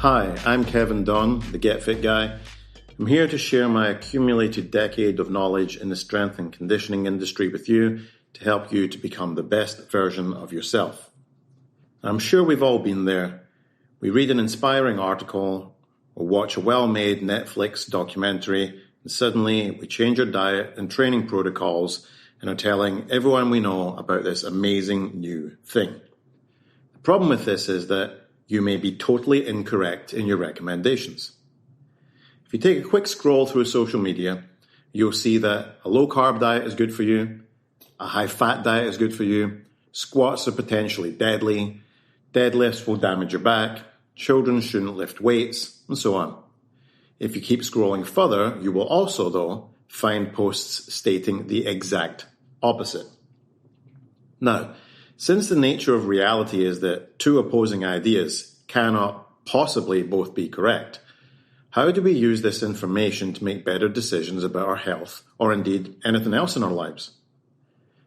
Hi, I'm Kevin Dunn, the Get Fit Guy. I'm here to share my accumulated decade of knowledge in the strength and conditioning industry with you to help you to become the best version of yourself. I'm sure we've all been there. We read an inspiring article or watch a well-made Netflix documentary, and suddenly we change our diet and training protocols and are telling everyone we know about this amazing new thing. The problem with this is that you may be totally incorrect in your recommendations. If you take a quick scroll through social media, you'll see that a low-carb diet is good for you, a high-fat diet is good for you, squats are potentially deadly, deadlifts will damage your back, children shouldn't lift weights, and so on. If you keep scrolling further, you will also, though, find posts stating the exact opposite. Now, since the nature of reality is that two opposing ideas cannot possibly both be correct, how do we use this information to make better decisions about our health, or indeed anything else in our lives?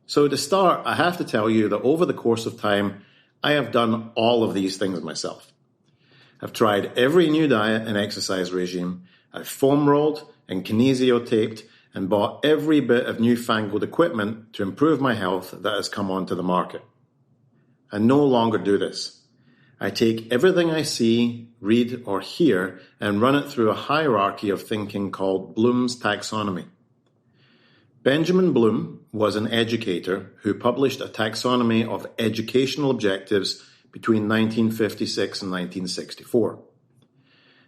So to start, I have to tell you that over the course of time, I have done all of these things myself. I've tried every new diet and exercise regime. I've foam rolled and kinesiotaped and bought every bit of newfangled equipment to improve my health that has come onto the market. I no longer do this. I take everything I see, read, or hear and run it through a hierarchy of thinking called Bloom's taxonomy. Benjamin Bloom was an educator who published a taxonomy of educational objectives between 1956 and 1964.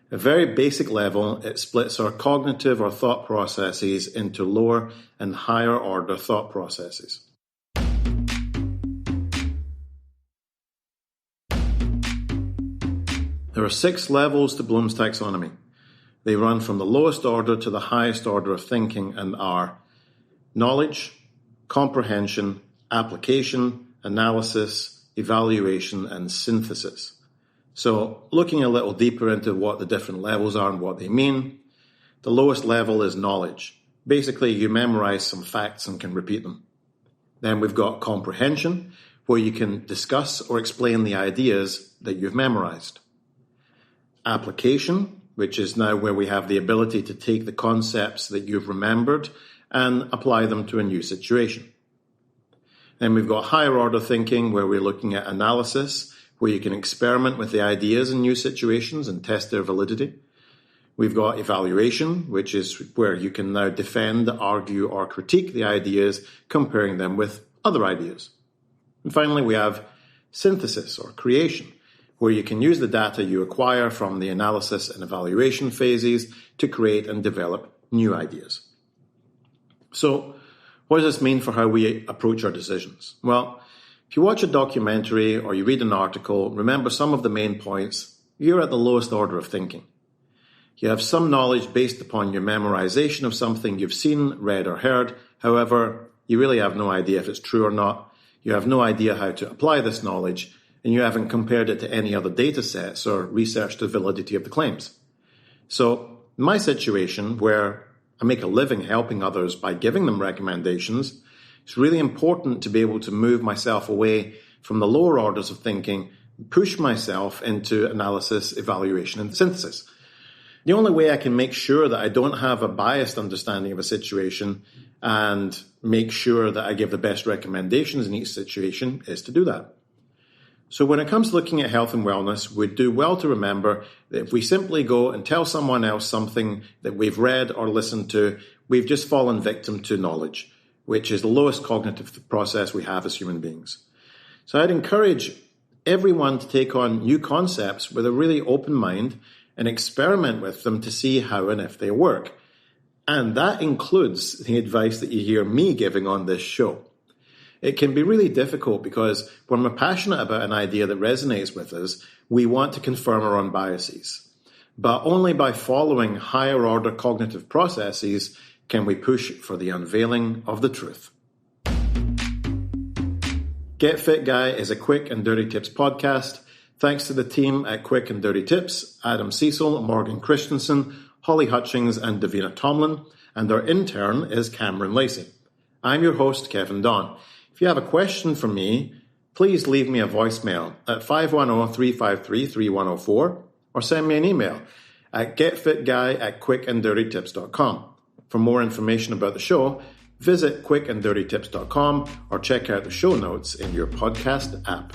At a very basic level, it splits our cognitive or thought processes into lower and higher order thought processes. There are 6 levels to Bloom's taxonomy. They run from the lowest order to the highest order of thinking and are knowledge, comprehension, application, analysis, evaluation, and synthesis. So, looking a little deeper into what the different levels are and what they mean, the lowest level is knowledge. Basically, you memorize some facts and can repeat them. Then we've got comprehension, where you can discuss or explain the ideas that you've memorized. Application, which is now where we have the ability to take the concepts that you've remembered and apply them to a new situation. Then we've got higher order thinking, where we're looking at analysis, where you can experiment with the ideas in new situations and test their validity. We've got evaluation, which is where you can now defend, argue, or critique the ideas, comparing them with other ideas. And finally, we have synthesis or creation, where you can use the data you acquire from the analysis and evaluation phases to create and develop new ideas. So, what does this mean for how we approach our decisions? Well, if you watch a documentary or you read an article, remember some of the main points. You're at the lowest order of thinking. You have some knowledge based upon your memorization of something you've seen, read, or heard. However, you really have no idea if it's true or not. You have no idea how to apply this knowledge, and you haven't compared it to any other data sets or researched the validity of the claims. So, in my situation, where I make a living helping others by giving them recommendations, it's really important to be able to move myself away from the lower orders of thinking, push myself into analysis, evaluation, and synthesis. The only way I can make sure that I don't have a biased understanding of a situation and make sure that I give the best recommendations in each situation is to do that. So when it comes to looking at health and wellness, we'd do well to remember that if we simply go and tell someone else something that we've read or listened to, we've just fallen victim to knowledge, which is the lowest cognitive process we have as human beings. So I'd encourage everyone to take on new concepts with a really open mind and experiment with them to see how and if they work. And that includes the advice that you hear me giving on this show. It can be really difficult because when we're passionate about an idea that resonates with us, we want to confirm our own biases. But only by following higher order cognitive processes can we push for the unveiling of the truth. Get Fit Guy is a quick and dirty tips podcast. Thanks to the team at Quick and Dirty Tips, Adam Cecil, Morgan Christensen, Holly Hutchings, and Davina Tomlin. And our intern is Cameron Lacey. I'm your host, Kevin Don. If you have a question for me, please leave me a voicemail at 510-353-3104 or send me an email at getfitguy@quickanddirtytips.com. For more information about the show, visit quickanddirtytips.com or check out the show notes in your podcast app.